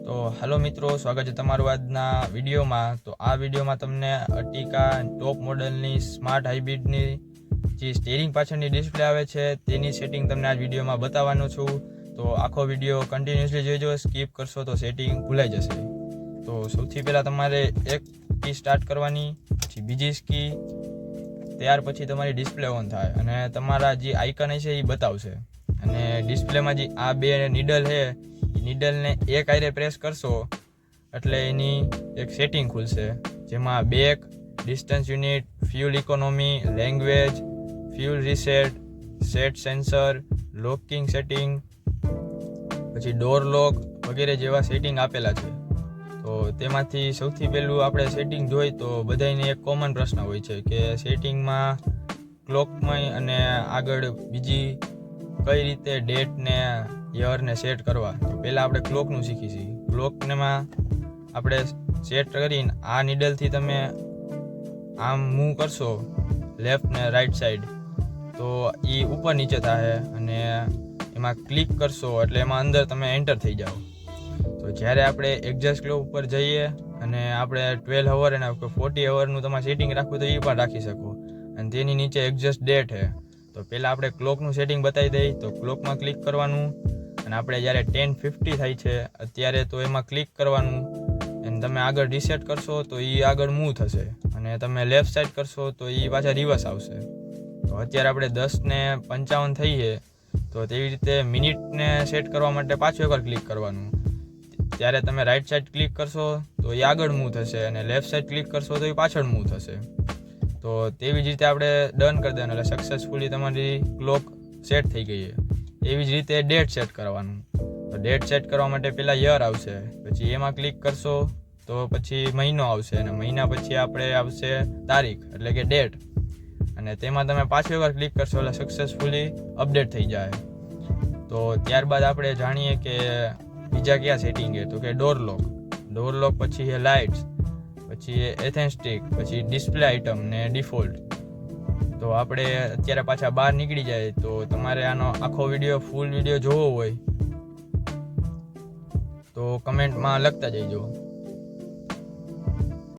તો હેલો મિત્રો, સ્વાગત છે તમારું આજના વિડીયોમાં. તો આ વિડીયોમાં તમને અર્ટિકા ટોપ મોડલની સ્માર્ટ હાઇબ્રિડની જે સ્ટીરિંગ પાછળની ડિસ્પ્લે આવે છે તેની સેટિંગ તમને આ વિડીયોમાં બતાવવાનો છું. તો આખો વિડીયો કન્ટિન્યુઅસલી જોઈજો, સ્કીપ કરશો તો સેટિંગ ભૂલાઈ જશે. તો સૌથી પહેલાં તમારે એક કી સ્ટાર્ટ કરવાની, પછી બીજી કી, ત્યાર પછી તમારી ડિસ્પ્લે ઓન થાય અને તમારા જે આઇકન છે એ બતાવશે. અને ડિસ્પ્લેમાં જે આ બે નીડલ છે, નીડલને એક આયરે પ્રેસ કરશો એટલે એની એક સેટિંગ ખુલશે, જેમાં back, distance unit, fuel economy, language, fuel reset, set sensor, locking setting, પછી ડોર લોક વગેરે જેવા સેટિંગ આપેલા છે. તો તેમાંથી સૌથી પહેલું આપણે સેટિંગ જોઈએ તો બધાને એક કોમન પ્રશ્ન હોય છે કે સેટિંગમાં ક્લોકમાં અને આગળ બીજી કઈ રીતે ડેટને યરને સેટ કરવા. તો પહેલાં આપણે ક્લોકનું શીખીશું. ક્લોકનેમાં આપણે સેટ કરીને આ નીડલથી તમે આમ મૂવ કરશો લેફ્ટ ને રાઈટ સાઈડ તો એ ઉપર નીચે થાય અને એમાં ક્લિક કરશો એટલે એમાં અંદર તમે એન્ટર થઈ જાઓ. તો જ્યારે આપણે એડજસ્ટ ક્લોક ઉપર જઈએ અને આપણે 12 અવર અને 40 અવરનું તમારે સેટિંગ રાખવું તો એ પણ રાખી શકો. અને તેની નીચે એડજસ્ટ ડેટ છે. તો પહેલાં આપણે ક્લોકનું સેટિંગ બતાવી દઈએ. તો ક્લોકમાં ક્લિક કરવાનું અને આપણે જ્યારે 10:50 થાય છે અત્યારે તો એમાં ક્લિક કરવાનું અને તમે આગળ રીસેટ કરશો તો એ આગળ મૂવ થશે અને તમે લેફ્ટ સાઈડ કરશો તો એ પાછા રિવર્સ આવશે. તો અત્યારે આપણે 10:55 થઈએ તો તેવી રીતે મિનિટને સેટ કરવા માટે પાછું એકવાર ક્લિક કરવાનું. ત્યારે તમે રાઈટ સાઈડ ક્લિક કરશો તો એ આગળ મૂવ થશે અને લેફ્ટ સાઈડ ક્લિક કરશો તો એ પાછળ મૂવ થશે. તો તેવી જ રીતે આપણે ડન કરી દેવાનું એટલે સક્સેસફુલી તમારી ક્લોક સેટ થઈ ગઈ છે. એવી જ રીતે ડેટ સેટ કરવાનું. તો ડેટ સેટ કરવા માટે પહેલાં યર આવશે, પછી એમાં ક્લિક કરશો તો પછી મહિનો આવશે અને મહિના પછી આપણે આવશે તારીખ એટલે કે ડેટ. અને તેમાં તમે પાછું એકવાર ક્લિક કરશો એટલે સક્સેસફુલી અપડેટ થઈ જાય. તો ત્યારબાદ આપણે જાણીએ કે બીજા કયા સેટિંગ છે. તો કે ડોર લોક પછી છે લાઇટ્સ, પછી એથેન્સ્ટિક, પછી ડિસ્પ્લે આઇટમ ને ડિફોલ્ટ. તો આપણે અત્યારે પાછા બહાર નીકળી જાય. તો તમારે આનો આખો વિડીયો ફૂલ વિડીયો જોવો હોય તો કમેન્ટમાં લખતા જઈજો.